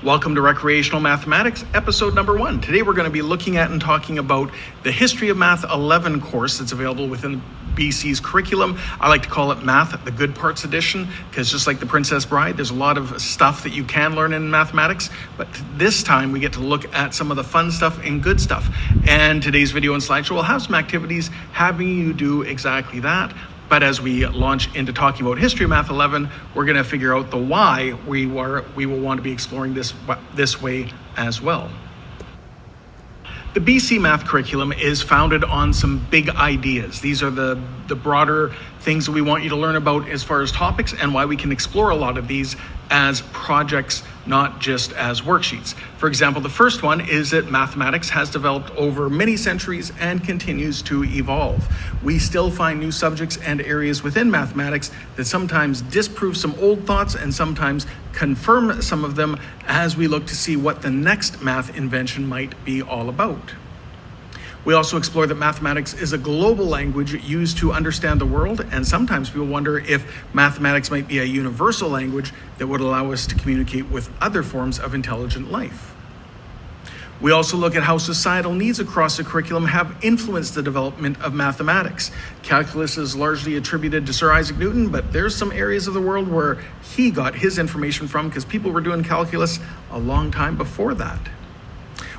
Welcome to Recreational Mathematics, episode number 1. Today we're going to be looking at and talking about the History of Math 11 course that's available within BC's curriculum. I like to call it Math, the Good Parts Edition, because just like the Princess Bride, there's a lot of stuff that you can learn in mathematics, but this time we get to look at some of the fun stuff and good stuff. And today's video and slideshow will have some activities having you do exactly that. But as we launch into talking about History of Math 11, we're going to figure out the why we will want to be exploring this way as well. The BC Math curriculum is founded on some big ideas. These are the broader things that we want you to learn about as far as topics and why we can explore a lot of these as projects, not just as worksheets. For example, the first one is that mathematics has developed over many centuries and continues to evolve. We still find new subjects and areas within mathematics that sometimes disprove some old thoughts and sometimes confirm some of them as we look to see what the next math invention might be all about. We also explore that mathematics is a global language used to understand the world, and sometimes people wonder if mathematics might be a universal language that would allow us to communicate with other forms of intelligent life. We also look at how societal needs across the curriculum have influenced the development of mathematics. Calculus is largely attributed to Sir Isaac Newton, but there's some areas of the world where he got his information from because people were doing calculus a long time before that.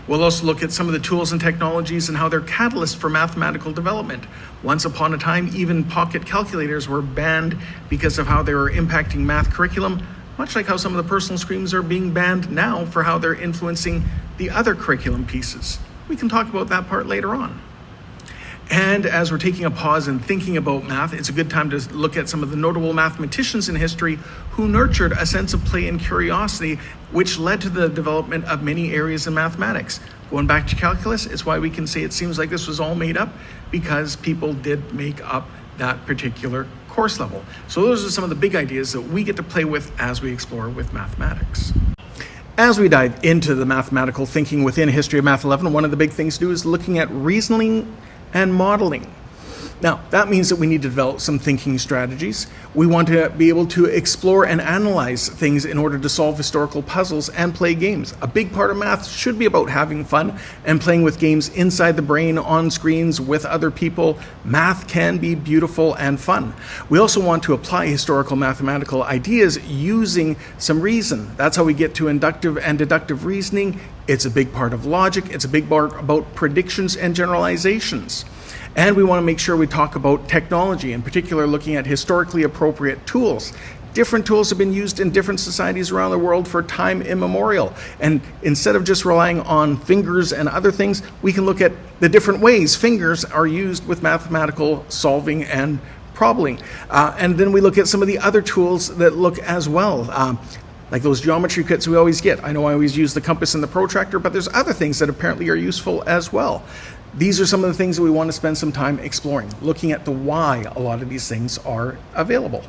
We'll also look at some of the tools and technologies and how they're catalysts for mathematical development. Once upon a time, even pocket calculators were banned because of how they were impacting math curriculum, much like how some of the personal screens are being banned now for how they're influencing the other curriculum pieces. We can talk about that part later on. And as we're taking a pause and thinking about math, it's a good time to look at some of the notable mathematicians in history who nurtured a sense of play and curiosity, which led to the development of many areas in mathematics. Going back to calculus, it's why we can say it seems like this was all made up, because people did make up that particular course level. So those are some of the big ideas that we get to play with as we explore with mathematics. As we dive into the mathematical thinking within History of Math 11, one of the big things to do is looking at reasoning and modeling. Now, that means that we need to develop some thinking strategies. We want to be able to explore and analyze things in order to solve historical puzzles and play games. A big part of math should be about having fun and playing with games inside the brain, on screens, with other people. Math can be beautiful and fun. We also want to apply historical mathematical ideas using some reason. That's how we get to inductive and deductive reasoning. It's a big part of logic. It's a big part about predictions and generalizations. And we want to make sure we talk about technology, in particular looking at historically appropriate tools. Different tools have been used in different societies around the world for time immemorial. And instead of just relying on fingers and other things, we can look at the different ways fingers are used with mathematical solving and probing. And then we look at some of the other tools that look as well. Like those geometry kits we always get. I know I always use the compass and the protractor, but there's other things that apparently are useful as well. These are some of the things that we want to spend some time exploring, looking at the why a lot of these things are available.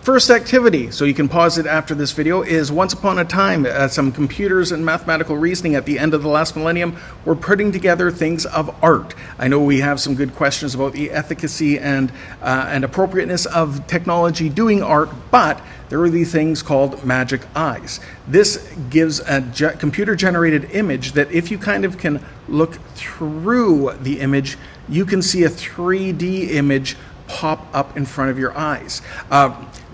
First activity, so you can pause it after this video, is once upon a time, some computers and mathematical reasoning at the end of the last millennium were putting together things of art. I know we have some good questions about the efficacy and appropriateness of technology doing art, but there were these things called magic eyes. This gives a computer-generated image that if you kind of can look through the image, you can see a 3D image pop up in front of your eyes.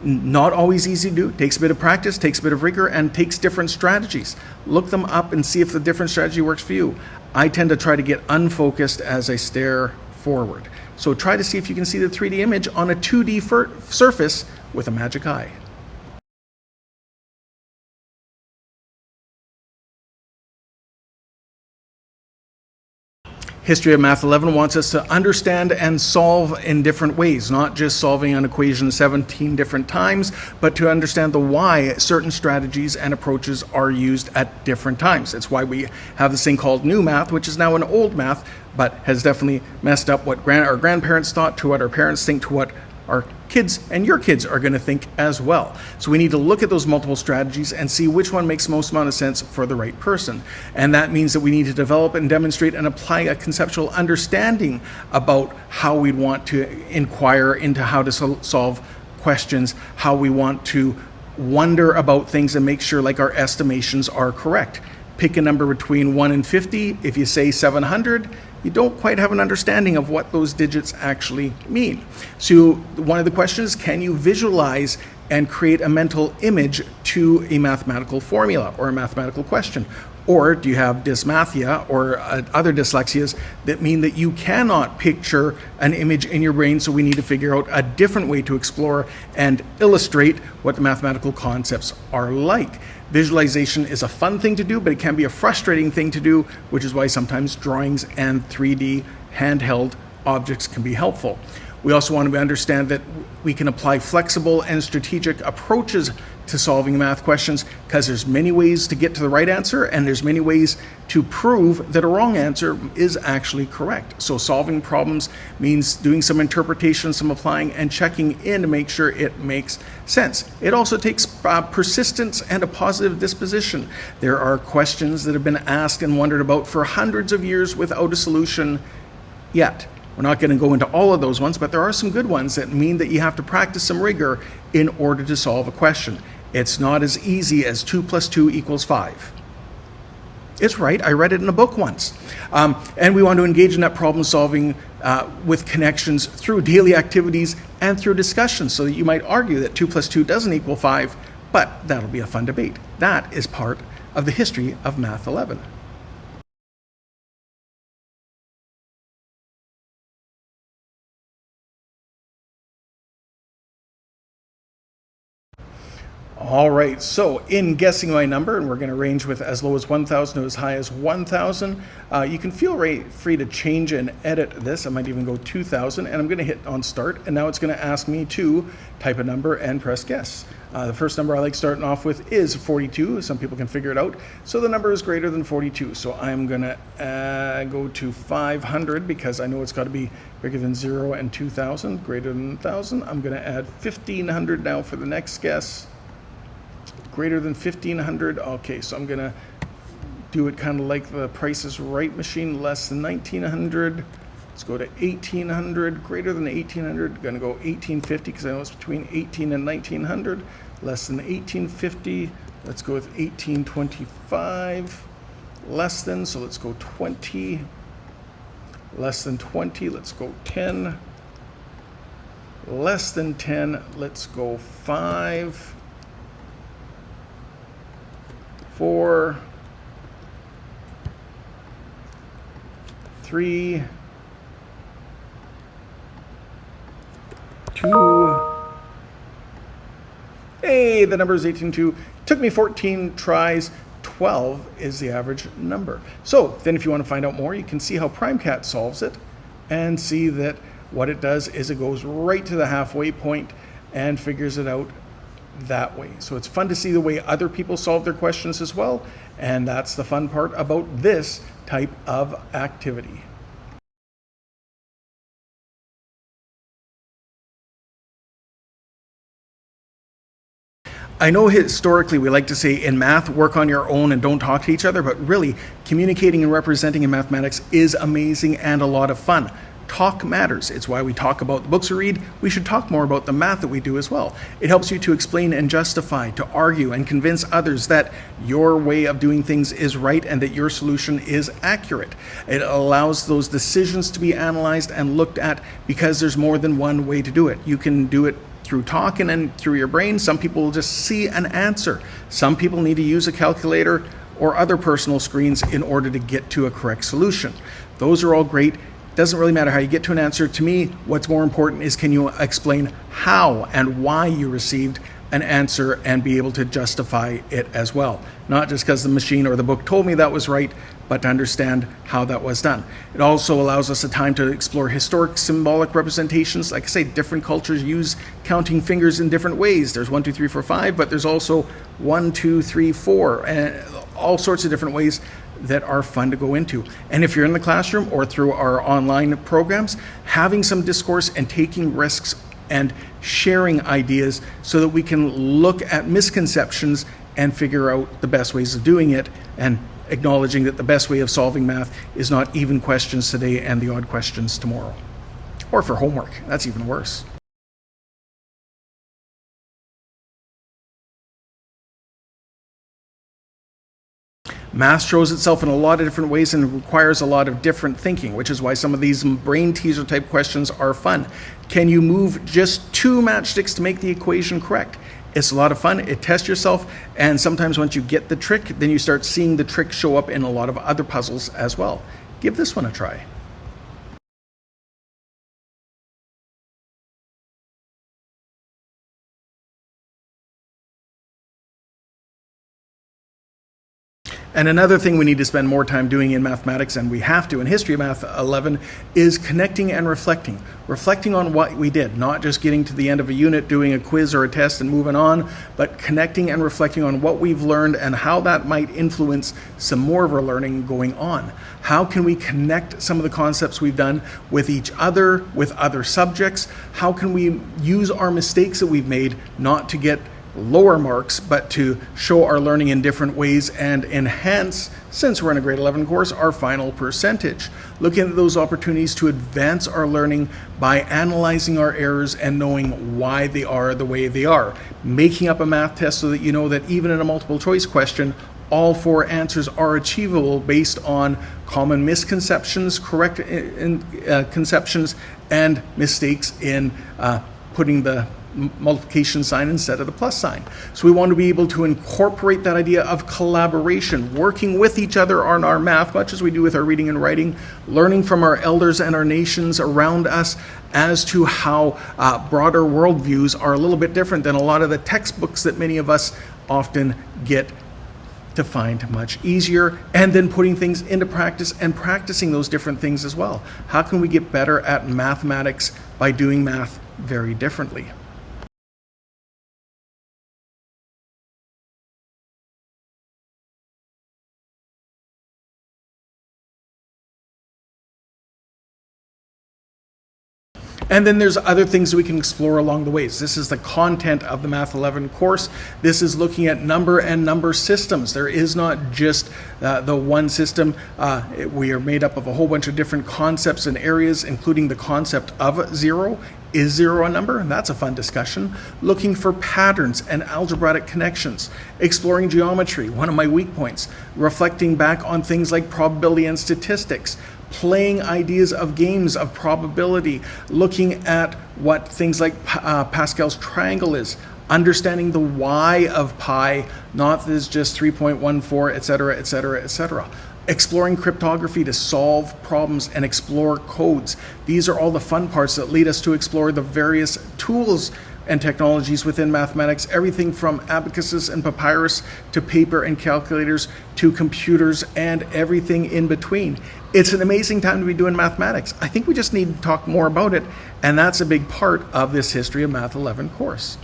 Not always easy to do. Takes a bit of practice, takes a bit of rigor, and takes different strategies. Look them up and see if the different strategy works for you. I tend to try to get unfocused as I stare forward. So try to see if you can see the 3D image on a 2D surface with a magic eye. History of Math 11 wants us to understand and solve in different ways, not just solving an equation 17 different times, but to understand the why certain strategies and approaches are used at different times. It's why we have this thing called new math, which is now an old math, but has definitely messed up what our grandparents thought to what our parents think to what our kids and your kids are going to think as well. So we need to look at those multiple strategies and see which one makes most amount of sense for the right person. And that means that we need to develop and demonstrate and apply a conceptual understanding about how we'd want to inquire into how to solve questions, how we want to wonder about things and make sure like our estimations are correct. Pick a number between 1 and 50. If you say 700, you don't quite have an understanding of what those digits actually mean. So one of the questions, can you visualize and create a mental image to a mathematical formula or a mathematical question? Or do you have dysmathia or other dyslexias that mean that you cannot picture an image in your brain, so we need to figure out a different way to explore and illustrate what the mathematical concepts are like. Visualization is a fun thing to do, but it can be a frustrating thing to do, which is why sometimes drawings and 3D handheld objects can be helpful. We also want to understand that we can apply flexible and strategic approaches to solving math questions, because there's many ways to get to the right answer and there's many ways to prove that a wrong answer is actually correct. So solving problems means doing some interpretation, some applying, and checking in to make sure it makes sense. It also takes persistence and a positive disposition. There are questions that have been asked and wondered about for hundreds of years without a solution yet. We're not going to go into all of those ones, but there are some good ones that mean that you have to practice some rigor in order to solve a question. It's not as easy as 2 + 2 = 5. It's right, I read it in a book once. And we want to engage in that problem solving with connections through daily activities and through discussions, so that you might argue that 2 + 2 doesn't equal 5, but that'll be a fun debate. That is part of the history of Math 11. All right, so in guessing my number, and we're going to range with as low as 1,000 to as high as 1,000, you can feel free to change and edit this. I might even go 2,000, and I'm going to hit on start, and now it's going to ask me to type a number and press guess. The first number I like starting off with is 42. Some people can figure it out. So the number is greater than 42. So I'm going to go to 500 because I know it's got to be bigger than 0 and 2,000, greater than 1,000. I'm going to add 1,500 now for the next guess. Greater than 1,500. Okay, so I'm gonna do it kind of like the Price is Right machine, less than 1,900. Let's go to 1,800. Greater than 1,800. Gonna go 1,850 because I know it's between 1,800 and 1,900. Less than 1,850. Let's go with 1,825. Less than, so let's go 20. Less than 20. Let's go 10. Less than 10. Let's go 5. 4, 3, 2. Hey, the number is 18.2. Took me 14 tries. 12 is the average number. So then if you want to find out more, you can see how PrimeCat solves it and see that what it does is it goes right to the halfway point and figures it out that way. So it's fun to see the way other people solve their questions as well, and that's the fun part about this type of activity. I know historically we like to say in math, work on your own and don't talk to each other, but really communicating and representing in mathematics is amazing and a lot of fun. Talk matters. It's why we talk about the books we read. We should talk more about the math that we do as well. It helps you to explain and justify, to argue and convince others that your way of doing things is right and that your solution is accurate. It allows those decisions to be analyzed and looked at because there's more than one way to do it. You can do it through talking and through your brain. Some people will just see an answer. Some people need to use a calculator or other personal screens in order to get to a correct solution. Those are all great. Doesn't really matter how you get to an answer. To me, what's more important is can you explain how and why you received an answer and be able to justify it as well. Not just because the machine or the book told me that was right, but to understand how that was done. It also allows us a time to explore historic symbolic representations. Like I say, different cultures use counting fingers in different ways. There's 1, 2, 3, 4, 5, but there's also 1, 2, 3, 4, and all sorts of different ways that are fun to go into. And if you're in the classroom or through our online programs, having some discourse and taking risks and sharing ideas so that we can look at misconceptions and figure out the best ways of doing it, and acknowledging that the best way of solving math is not even questions today and the odd questions tomorrow. Or for homework, that's even worse. Math shows itself in a lot of different ways and requires a lot of different thinking, which is why some of these brain teaser type questions are fun. Can you move just 2 matchsticks to make the equation correct? It's a lot of fun. It tests yourself, and sometimes once you get the trick, then you start seeing the trick show up in a lot of other puzzles as well. Give this one a try. And another thing we need to spend more time doing in mathematics, and we have to in History of Math 11, is connecting and reflecting. Reflecting on what we did, not just getting to the end of a unit, doing a quiz or a test and moving on, but connecting and reflecting on what we've learned and how that might influence some more of our learning going on. How can we connect some of the concepts we've done with each other, with other subjects? How can we use our mistakes that we've made not to get lower marks, but to show our learning in different ways and enhance, since we're in a grade 11 course, our final percentage. Looking at those opportunities to advance our learning by analyzing our errors and knowing why they are the way they are. Making up a math test so that you know that even in a multiple choice question, all 4 answers are achievable based on common misconceptions, correct conceptions, and mistakes in putting the multiplication sign instead of the plus sign. So we want to be able to incorporate that idea of collaboration, working with each other on our math, much as we do with our reading and writing, learning from our elders and our nations around us as to how broader worldviews are a little bit different than a lot of the textbooks that many of us often get to find much easier, and then putting things into practice and practicing those different things as well. How can we get better at mathematics by doing math very differently? And then there's other things that we can explore along the ways. This is the content of the Math 11 course. This is looking at number and number systems. There is not just the one system. We are made up of a whole bunch of different concepts and areas, including the concept of zero. Is zero a number? That's a fun discussion. Looking for patterns and algebraic connections. Exploring geometry, one of my weak points. Reflecting back on things like probability and statistics. Playing ideas of games of probability, looking at what things like Pascal's triangle is, understanding the why of pi, not that it's just 3.14, etc., etc., etc. Exploring cryptography to solve problems and explore codes. These are all the fun parts that lead us to explore the various tools and technologies within mathematics, everything from abacuses and papyrus to paper and calculators to computers and everything in between. It's an amazing time to be doing mathematics. I think we just need to talk more about it, and that's a big part of this History of Math 11 course.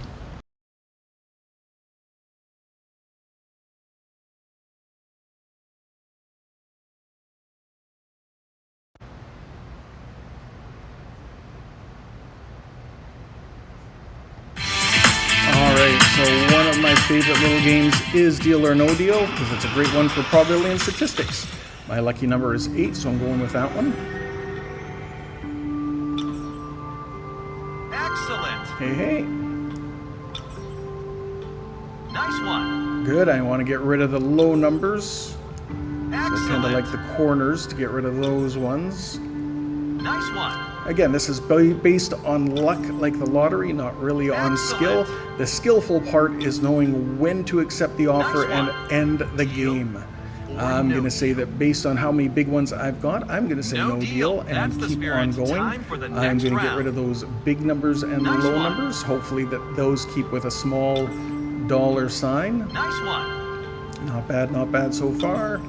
So one of my favorite little games is Deal or No Deal, because it's a great one for probability and statistics. My lucky number is 8, so I'm going with that one. Excellent. Hey. Nice one. Good. I want to get rid of the low numbers. Excellent. So I tend to like the corners to get rid of those ones. Nice one. Again, this is based on luck, like the lottery, not really on skill. The skillful part is knowing when to accept the offer and end the game. I'm going to say that based on how many big ones I've got, I'm going to say no deal and keep on going. I'm going to get rid of those big numbers and low numbers. Hopefully that those keep with a small dollar sign. Nice one. Not bad so far.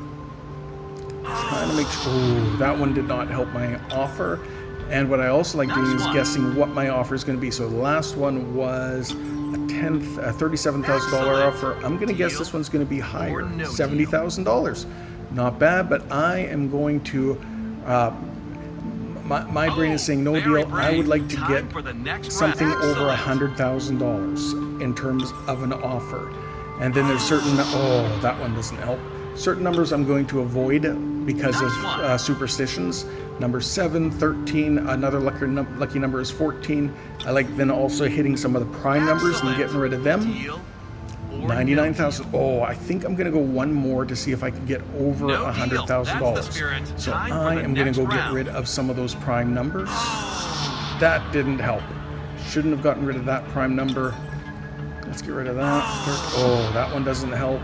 Trying to make sure. Oh, that one did not help my offer. And what I also like doing is guessing what my offer is going to be. So the last one was a $37,000 offer. I'm going to guess this one's going to be higher, $70,000. Not bad, but I am going to my brain is saying no Very deal. I brave. would like to Time get for the next something round. over Excellent. $100,000 in terms of an offer. And then there's certain, that one doesn't help. Certain numbers I'm going to avoid because Nice of one. superstitions. Number 7, 13, another lucky number is 14. I like then also hitting some of the prime numbers and Excellent. getting rid of them. Deal or 99,000. Oh, I think I'm going to go one more to see if I can get over No deal. $100,000. That's the spirit. So Time for I the am going next to go get round. rid of some of those prime numbers. That didn't help. Shouldn't have gotten rid of that prime number. Let's get rid of that. Oh, that one doesn't help.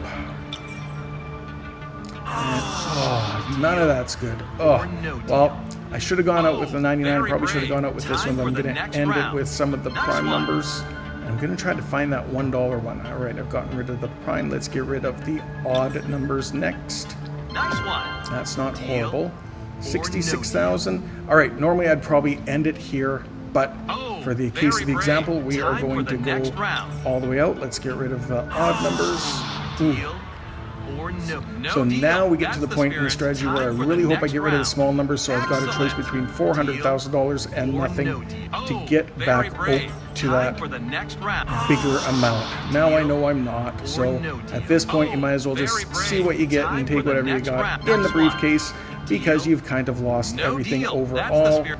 And, none of that's good. Oh, well, I should have gone out with the 99. Very Probably should have brave. gone out with this Time one, but I'm for the going to next end it round. with some of the Nice prime one. numbers. I'm going to try to find that $1 one. All right, I've gotten rid of the prime. Let's get rid of the odd numbers next. Nice one. That's not Deal horrible. or no 66,000. All right, normally I'd probably end it here, but Oh, for the case very of the brave. example, we are Time for going the to go next round. all the way out. Let's get rid of the odd numbers. Ooh. Deal or no. No So deal. now we get to That's the point in the spirit. strategy where I Time for really the hope I next get rid of the round. small numbers, so I've got a choice Excellent. between $400,000 and Or nothing no deal. to get Very back brave. to Time that for the next round. bigger amount. Now I know I'm not, so no at deal. this point you might as well Very just brave. see what you get Time and for take the whatever you next got round. in the Nice one. briefcase because Deal. you've kind of lost No everything deal. That's the overall. spirit.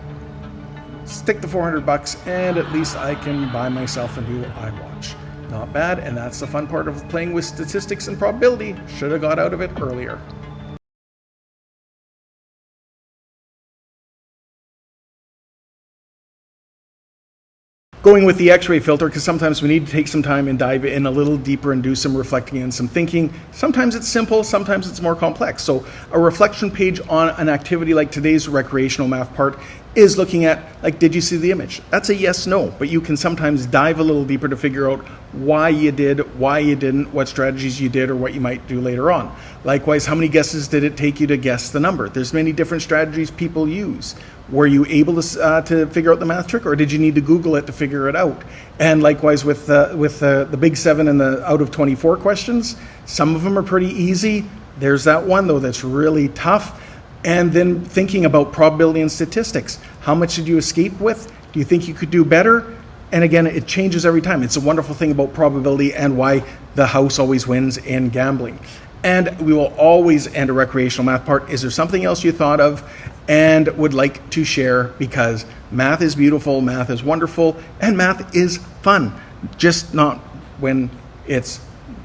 Stick the $400 and at least I can buy myself a new iWatch. Not bad, and that's the fun part of playing with statistics and probability. Should have got out of it earlier. Going with the X-ray filter because sometimes we need to take some time and dive in a little deeper and do some reflecting and some thinking. Sometimes it's simple, sometimes it's more complex. So a reflection page on an activity like today's recreational math part is looking at, like, did you see the image? That's a yes, no, but you can sometimes dive a little deeper to figure out why you did, why you didn't, what strategies you did, or what you might do later on. Likewise, how many guesses did it take you to guess the number? There's many different strategies people use. Were you able to figure out the math trick, or did you need to Google it to figure it out? And likewise with the big 7 and the out of 24 questions, some of them are pretty easy. There's that one though that's really tough. And then thinking about probability and statistics. How much did you escape with? Do you think you could do better? And again, it changes every time. It's a wonderful thing about probability and why the house always wins in gambling. And we will always end a recreational math part. Is there something else you thought of and would like to share? Because math is beautiful, math is wonderful, and math is fun. Just not when it's,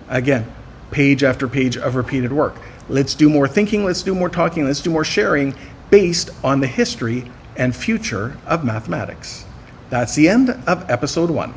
again, page after page of repeated work. Let's do more thinking, let's do more talking, let's do more sharing based on the history and future of mathematics. That's the end of episode 1.